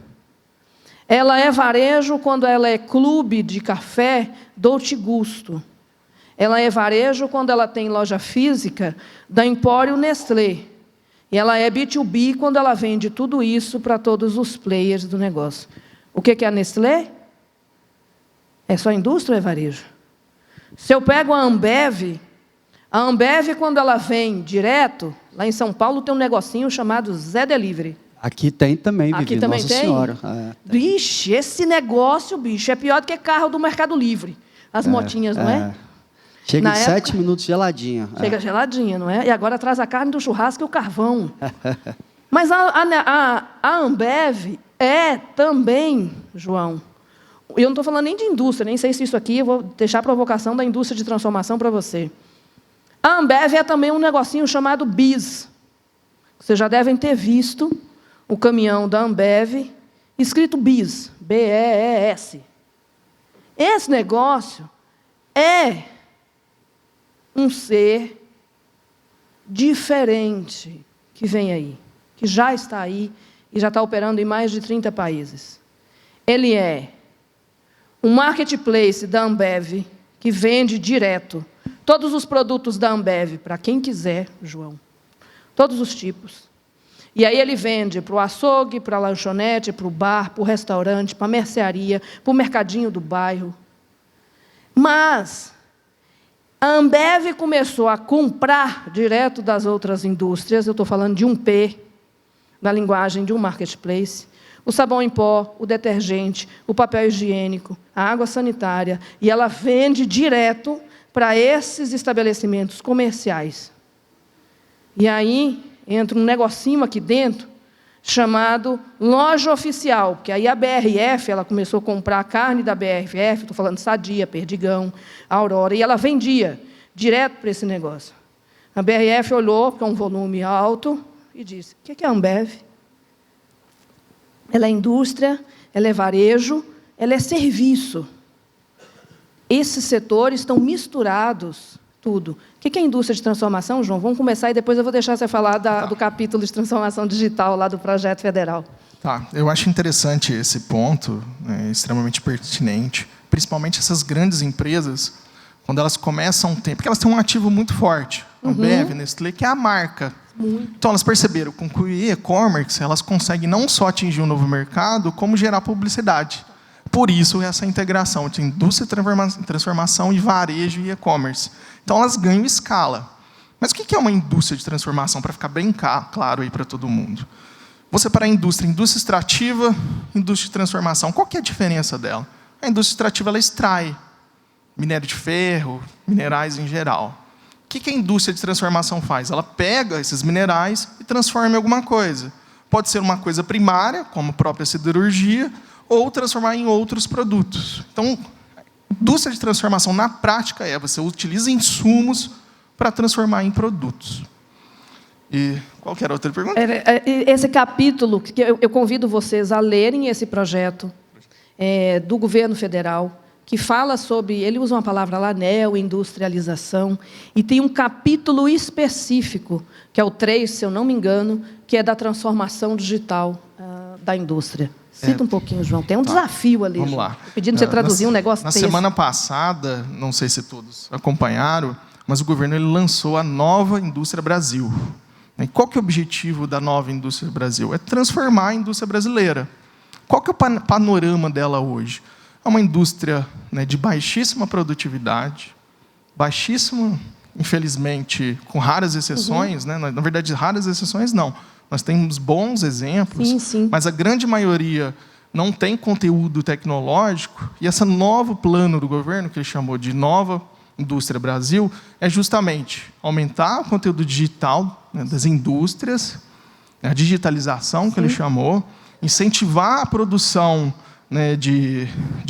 Ela é varejo quando ela é clube de café Dolce Gusto. Ela é varejo quando ela tem loja física da Empório Nestlé. E ela é B2B quando ela vende tudo isso para todos os players do negócio. O que é a Nestlé? É só indústria ou é varejo? Se eu pego a Ambev, quando ela vem direto, lá em São Paulo tem um negocinho chamado Zé Delivery. Aqui tem também, Vivi, aqui também Nossa tem? Senhora. Bicho, esse negócio, bicho, é pior do que carro do Mercado Livre. As motinhas, não é? Chega em 7 minutos geladinha. Chega geladinha, não é? E agora traz a carne do churrasco e o carvão. Mas a Ambev é também, João, eu não estou falando nem de indústria, nem sei se isso aqui, eu vou deixar a provocação da indústria de transformação para você. A Ambev é também um negocinho chamado BIS. Vocês já devem ter visto o caminhão da Ambev escrito BIS, B-E-E-S. Esse negócio é um ser diferente que vem aí, que já está aí e já está operando em mais de 30 países. Ele é um marketplace da Ambev que vende direto todos os produtos da Ambev para quem quiser, João, todos os tipos. E aí ele vende para o açougue, para a lanchonete, para o bar, para o restaurante, para a mercearia, para o mercadinho do bairro. Mas a Ambev começou a comprar direto das outras indústrias, eu estou falando de um P, na linguagem de um marketplace, o sabão em pó, o detergente, o papel higiênico, a água sanitária, e ela vende direto para esses estabelecimentos comerciais. E aí entra um negocinho aqui dentro, chamado loja oficial, porque aí a BRF, ela começou a comprar a carne da BRF, estou falando Sadia, Perdigão, Aurora, e ela vendia direto para esse negócio. A BRF olhou para um volume alto e disse, o que é a Ambev? Ela é indústria, ela é varejo, ela é serviço. Esses setores estão misturados, tudo. O que é a indústria de transformação, João? Vamos começar e depois eu vou deixar você falar do capítulo de transformação digital lá do projeto federal. Tá, eu acho interessante esse ponto, extremamente pertinente, principalmente essas grandes empresas, quando elas começam a ter, porque elas têm um ativo muito forte, Ambev, Nestlé, que é a marca. Então, elas perceberam que com o e-commerce, elas conseguem não só atingir um novo mercado, como gerar publicidade. Por isso, essa integração de indústria de transformação e varejo e e-commerce. Então, elas ganham escala. Mas o que é uma indústria de transformação, para ficar bem claro aí para todo mundo? Você para a indústria extrativa, indústria de transformação, qual que é a diferença dela? A indústria extrativa ela extrai minério de ferro, minerais em geral. O que a indústria de transformação faz? Ela pega esses minerais e transforma em alguma coisa. Pode ser uma coisa primária, como a própria siderurgia, ou transformar em outros produtos. Então, a indústria de transformação, na prática, você utiliza insumos para transformar em produtos. E qual que era a outra pergunta? Esse capítulo, que eu convido vocês a lerem esse projeto do governo federal, que fala sobre, ele usa uma palavra lá, neo-industrialização, e tem um capítulo específico, que é o 3, se eu não me engano, que é da transformação digital da indústria. Cita um pouquinho, João. Tem um desafio ali. Vamos lá. Pedindo você traduzir um negócio Na semana passada, não sei se todos acompanharam, mas o governo ele lançou a Nova Indústria Brasil. E qual que é o objetivo da Nova Indústria Brasil? É transformar a indústria brasileira. Qual que é o panorama dela hoje? É uma indústria de baixíssima produtividade, baixíssima, infelizmente, com raras exceções, na verdade, raras exceções não. Nós temos bons exemplos, sim. Mas a grande maioria não tem conteúdo tecnológico, e esse novo plano do governo, que ele chamou de Nova Indústria Brasil, é justamente aumentar o conteúdo digital né, das indústrias, a digitalização, que ele chamou, incentivar a produção, né, de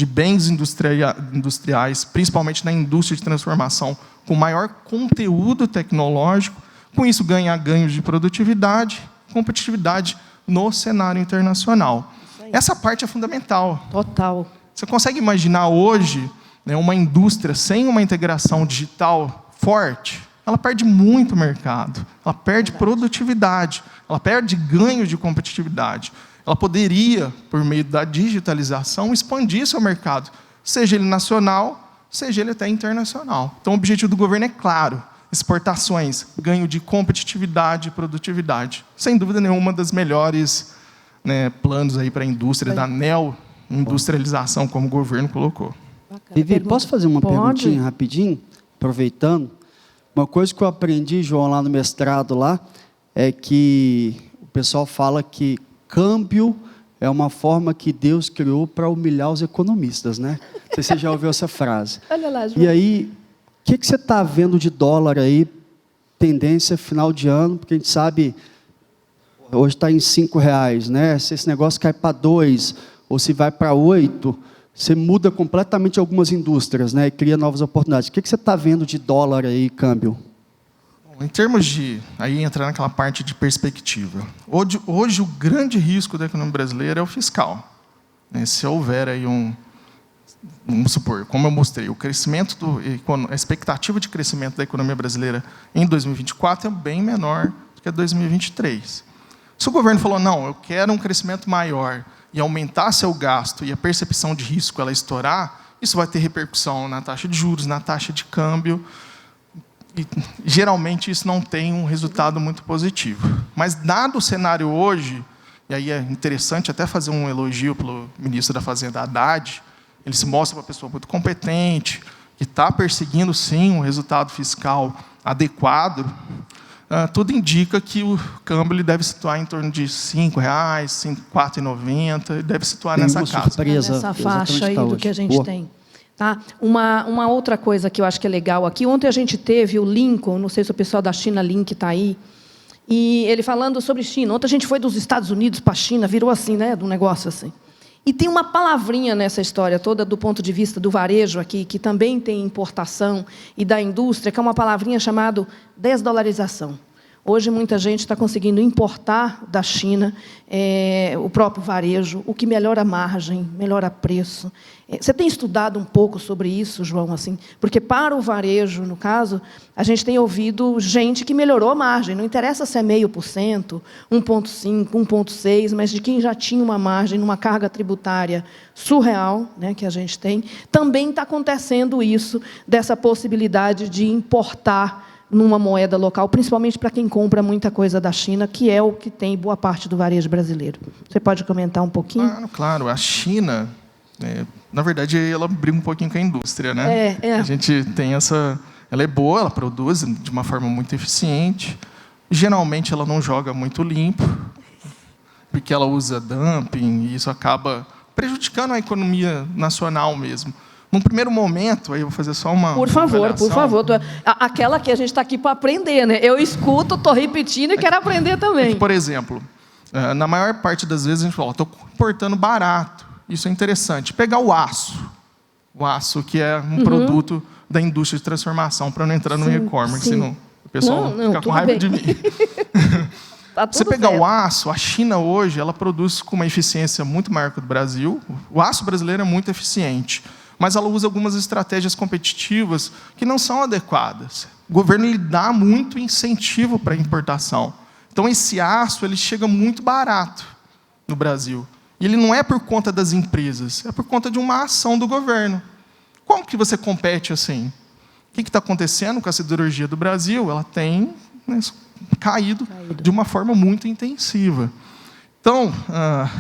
bens industriais, principalmente na indústria de transformação, com maior conteúdo tecnológico, com isso ganhar ganhos de produtividade, competitividade no cenário internacional. Essa parte é fundamental. Total. Você consegue imaginar hoje, né, uma indústria sem uma integração digital forte? Ela perde muito mercado, ela perde produtividade, ela perde ganho de competitividade. Ela poderia, por meio da digitalização, expandir seu mercado, seja ele nacional, seja ele até internacional. Então, o objetivo do governo é claro: exportações, ganho de competitividade e produtividade. Sem dúvida nenhuma, das melhores, né, planos aí para a indústria, da neo-industrialização, como o governo colocou. Vivi, posso fazer uma perguntinha rapidinho, aproveitando? Uma coisa que eu aprendi, João, lá no mestrado, lá, é que o pessoal fala que câmbio é uma forma que Deus criou para humilhar os economistas, né? Não sei se você já ouviu essa frase. Olha lá, João. E aí, o que você está vendo de dólar aí, tendência final de ano? Porque a gente sabe, hoje está em R$5, né? Se esse negócio cai para 2, ou se vai para 8, você muda completamente algumas indústrias, né? E cria novas oportunidades. O que você está vendo de dólar aí, câmbio? Em termos de, aí entra naquela parte de perspectiva. Hoje o grande risco da economia brasileira é o fiscal. Se houver aí vamos supor, como eu mostrei, o crescimento a expectativa de crescimento da economia brasileira em 2024 é bem menor do que a 2023. Se o governo falou, não, eu quero um crescimento maior e aumentar seu gasto e a percepção de risco ela estourar, isso vai ter repercussão na taxa de juros, na taxa de câmbio. E, geralmente, isso não tem um resultado muito positivo. Mas, dado o cenário hoje, e aí é interessante até fazer um elogio pelo ministro da Fazenda, Haddad, ele se mostra uma pessoa muito competente, que está perseguindo, sim, um resultado fiscal adequado. Tudo indica que o câmbio ele deve situar em torno de R$5, R$4,90, ele deve situar nessa casa. Nessa faixa aí do que a gente tem. Tá? Uma outra coisa que eu acho que é legal aqui, ontem a gente teve o Lincoln, não sei se o pessoal da China Link está aí, e ele falando sobre China. Ontem a gente foi dos Estados Unidos para a China, virou assim, né, do negócio assim. E tem uma palavrinha nessa história toda, do ponto de vista do varejo aqui, que também tem importação, e da indústria, que é uma palavrinha chamada desdolarização. Hoje, muita gente está conseguindo importar da China o próprio varejo, o que melhora a margem, melhora preço. Você tem estudado um pouco sobre isso, João? Assim, porque, para o varejo, no caso, a gente tem ouvido gente que melhorou a margem. Não interessa se é 0,5%, 1,5%, 1,6%, mas de quem já tinha uma margem, numa carga tributária surreal, né, que a gente tem, também está acontecendo isso, dessa possibilidade de importar numa moeda local, principalmente para quem compra muita coisa da China, que é o que tem boa parte do varejo brasileiro. Você pode comentar um pouquinho? Claro. A China, na verdade, ela briga um pouquinho com a indústria, né? A gente tem essa... Ela é boa, ela produz de uma forma muito eficiente. Geralmente, ela não joga muito limpo, porque ela usa dumping, e isso acaba prejudicando a economia nacional mesmo. Num primeiro momento, aí eu vou fazer só uma... Por favor. Aquela que a gente está aqui para aprender, né? Eu escuto, estou repetindo e quero aprender também. Por exemplo, na maior parte das vezes a gente fala, estou importando barato. Isso é interessante. Pegar o aço. O aço, que é um produto da indústria de transformação, para não entrar no e-commerce, senão o pessoal fica com raiva de mim. Você pegar o aço, a China hoje, ela produz com uma eficiência muito maior que o do Brasil. O aço brasileiro é muito eficiente, mas ela usa algumas estratégias competitivas que não são adequadas. O governo lhe dá muito incentivo para a importação. Então, esse aço ele chega muito barato no Brasil. E ele não é por conta das empresas, é por conta de uma ação do governo. Como que você compete assim? O que está acontecendo com a siderurgia do Brasil? Ela tem caído de uma forma muito intensiva. Então,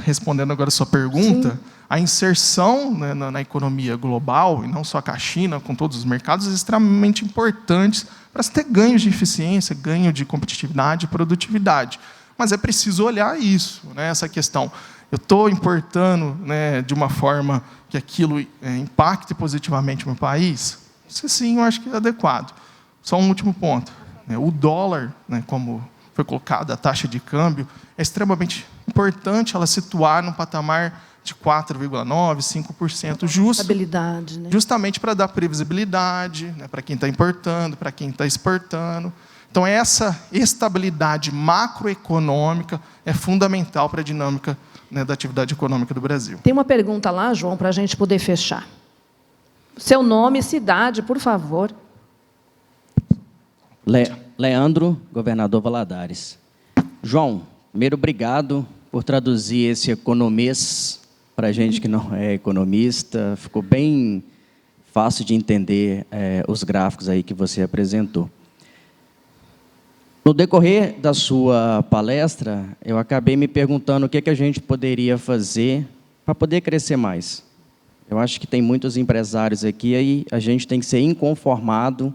respondendo agora a sua pergunta, a inserção, né, na economia global, e não só com a China, com todos os mercados, é extremamente importante para se ter ganhos de eficiência, ganho de competitividade e produtividade. Mas é preciso olhar isso, né, essa questão. Eu estou importando, né, de uma forma que aquilo impacte positivamente o meu país? Isso, sim, eu acho que é adequado. Só um último ponto. O dólar, né, como foi colocada, a taxa de câmbio, é extremamente importante ela situar num patamar de 4,9%, 5%, Estabilidade, né? Justamente para dar previsibilidade, né, para quem está importando, para quem está exportando. Então, essa estabilidade macroeconômica é fundamental para a dinâmica, né, da atividade econômica do Brasil. Tem uma pergunta lá, João, para a gente poder fechar. Seu nome e cidade, por favor. Leandro, governador Valadares. João, primeiro, obrigado por traduzir esse economês para a gente que não é economista. Ficou bem fácil de entender os gráficos aí que você apresentou. No decorrer da sua palestra, eu acabei me perguntando o que a gente poderia fazer para poder crescer mais. Eu acho que tem muitos empresários aqui, aí a gente tem que ser inconformado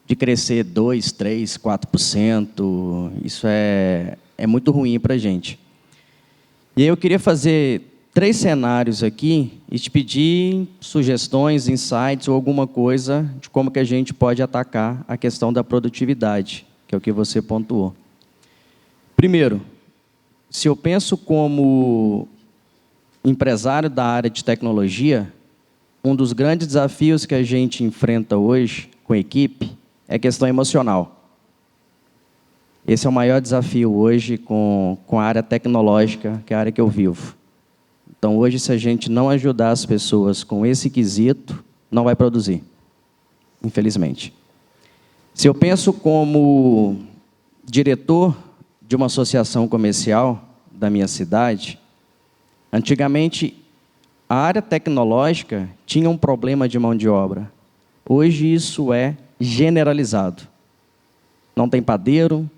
de crescer 2%, 3%, 4%. Isso é muito ruim para a gente. E aí eu queria fazer 3 cenários aqui e te pedir sugestões, insights ou alguma coisa de como que a gente pode atacar a questão da produtividade, que é o que você pontuou. Primeiro, se eu penso como empresário da área de tecnologia, um dos grandes desafios que a gente enfrenta hoje com a equipe é a questão emocional. Esse é o maior desafio hoje com a área tecnológica, que é a área que eu vivo. Então, hoje, se a gente não ajudar as pessoas com esse quesito, não vai produzir, infelizmente. Se eu penso como diretor de uma associação comercial da minha cidade, antigamente, a área tecnológica tinha um problema de mão de obra. Hoje, isso é generalizado. Não tem padeiro,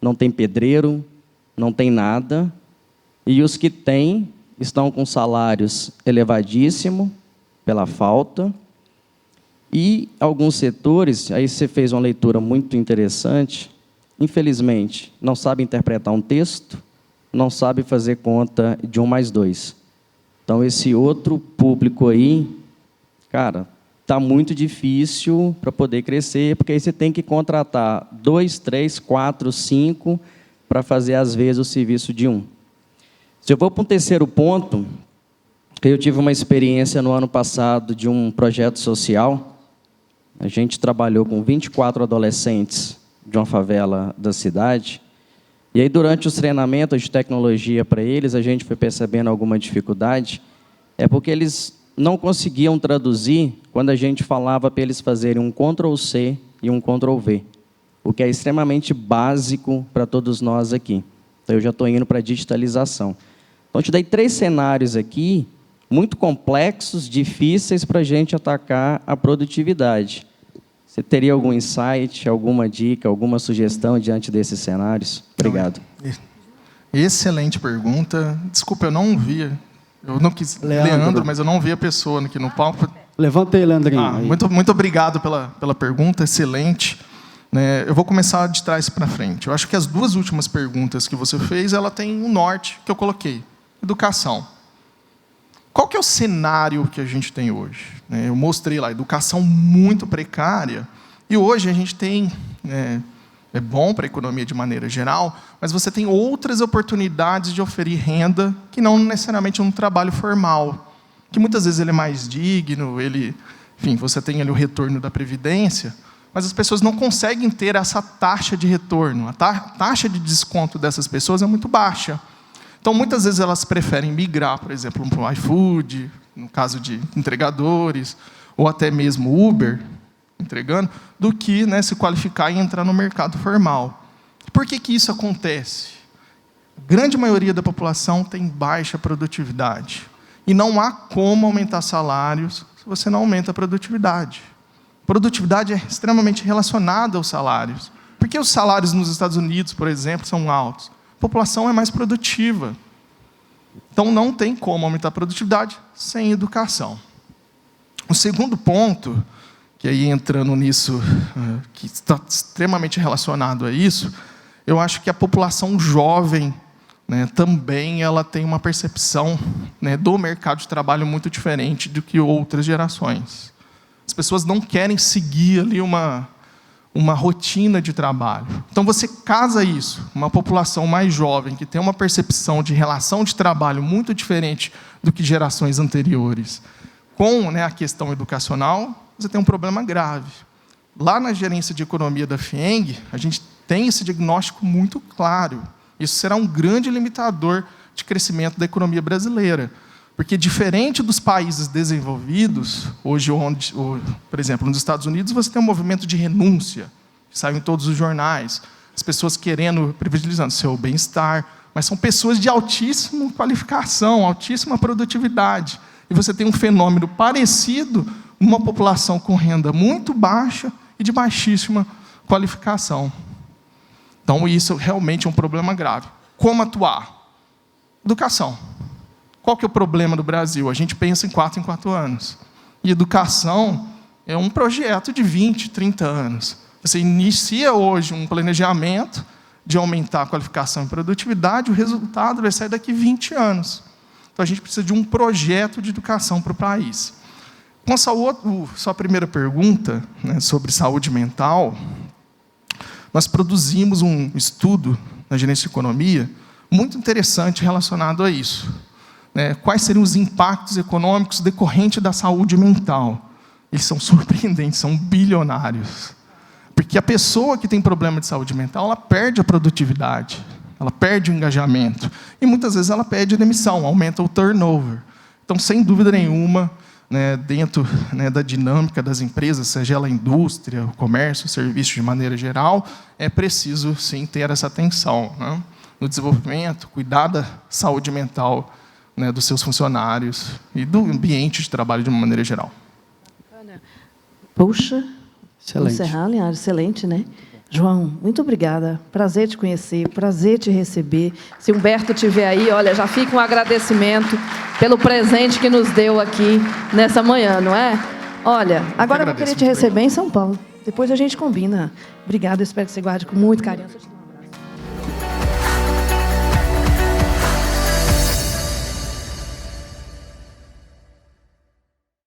não tem pedreiro, não tem nada. E os que têm estão com salários elevadíssimos pela falta. E alguns setores, aí você fez uma leitura muito interessante, infelizmente, não sabe interpretar um texto, não sabe fazer conta de 1 mais 2. Então, esse outro público aí, cara, está muito difícil para poder crescer, porque aí você tem que contratar 2, 3, 4, 5 para fazer, às vezes, o serviço de 1. Se eu vou para um terceiro ponto, eu tive uma experiência no ano passado de um projeto social. A gente trabalhou com 24 adolescentes de uma favela da cidade. E aí, durante os treinamentos de tecnologia para eles, a gente foi percebendo alguma dificuldade. É porque eles não conseguiam traduzir quando a gente falava para eles fazerem um Ctrl+C e um Ctrl+V, o que é extremamente básico para todos nós aqui. Então, eu já estou indo para a digitalização. Então, eu te dei 3 cenários aqui, muito complexos, difíceis para a gente atacar a produtividade. Você teria algum insight, alguma dica, alguma sugestão diante desses cenários? Obrigado. Excelente pergunta. Desculpa, eu não via. Eu não quis Leandro, mas eu não vi a pessoa aqui no palco. Levanta aí, Leandrinho. Muito obrigado pela pergunta, excelente. Eu vou começar de trás para frente. Eu acho que as 2 últimas perguntas que você fez, ela tem um norte que eu coloquei. Educação. Qual que é o cenário que a gente tem hoje? Eu mostrei lá, educação muito precária, e hoje a gente tem, é bom para a economia de maneira geral, mas você tem outras oportunidades de oferir renda que não necessariamente um trabalho formal, que muitas vezes ele é mais digno, enfim, você tem ali o retorno da Previdência, mas as pessoas não conseguem ter essa taxa de retorno. A taxa de desconto dessas pessoas é muito baixa. Então, muitas vezes elas preferem migrar, por exemplo, para o iFood, no caso de entregadores, ou até mesmo Uber, entregando, do que se qualificar e entrar no mercado formal. Por que isso acontece? A grande maioria da população tem baixa produtividade. E não há como aumentar salários se você não aumenta a produtividade. Produtividade é extremamente relacionada aos salários. Por que os salários nos Estados Unidos, por exemplo, são altos? A população é mais produtiva. Então, não tem como aumentar a produtividade sem educação. O segundo ponto, que aí entrando nisso, que está extremamente relacionado a isso, eu acho que a população jovem, também ela tem uma percepção do mercado de trabalho muito diferente do que outras gerações. As pessoas não querem seguir ali uma uma rotina de trabalho. Então, você casa isso, uma população mais jovem, que tem uma percepção de relação de trabalho muito diferente do que gerações anteriores, com, né, a questão educacional, você tem um problema grave. Lá na gerência de economia da FIENG, a gente tem esse diagnóstico muito claro. Isso será um grande limitador de crescimento da economia brasileira. Porque, diferente dos países desenvolvidos, hoje, por exemplo, nos Estados Unidos, você tem um movimento de renúncia, que saiu em todos os jornais, as pessoas querendo, privilegiando seu bem-estar, mas são pessoas de altíssima qualificação, altíssima produtividade. E você tem um fenômeno parecido numa população com renda muito baixa e de baixíssima qualificação. Então, isso realmente é um problema grave. Como atuar? Educação. Qual que é o problema do Brasil? A gente pensa em 4 anos. E educação é um projeto de 20, 30 anos. Você inicia hoje um planejamento de aumentar a qualificação e produtividade, o resultado vai sair daqui a 20 anos. Então, a gente precisa de um projeto de educação para o país. Com a sua primeira pergunta, né, sobre saúde mental, nós produzimos um estudo na gerência de economia muito interessante relacionado a isso. Quais seriam os impactos econômicos decorrentes da saúde mental? Eles são surpreendentes, são bilionários. Porque a pessoa que tem problema de saúde mental, ela perde a produtividade, ela perde o engajamento. E, muitas vezes, ela perde a demissão, aumenta o turnover. Então, sem dúvida nenhuma, dentro, da dinâmica das empresas, seja ela a indústria, o comércio, o serviço de maneira geral, é preciso, sim, ter essa atenção, né, no desenvolvimento, cuidar da saúde mental, dos seus funcionários e do ambiente de trabalho de uma maneira geral. Puxa, excelente. Encerrar, Linhares, excelente, né? João, muito obrigada. Prazer te conhecer, prazer te receber. Se Humberto estiver aí, olha, já fica um agradecimento pelo presente que nos deu aqui nessa manhã, não é? Olha, agora eu vou querer te receber em São Paulo. Depois a gente combina. Obrigada, espero que você guarde com muito carinho.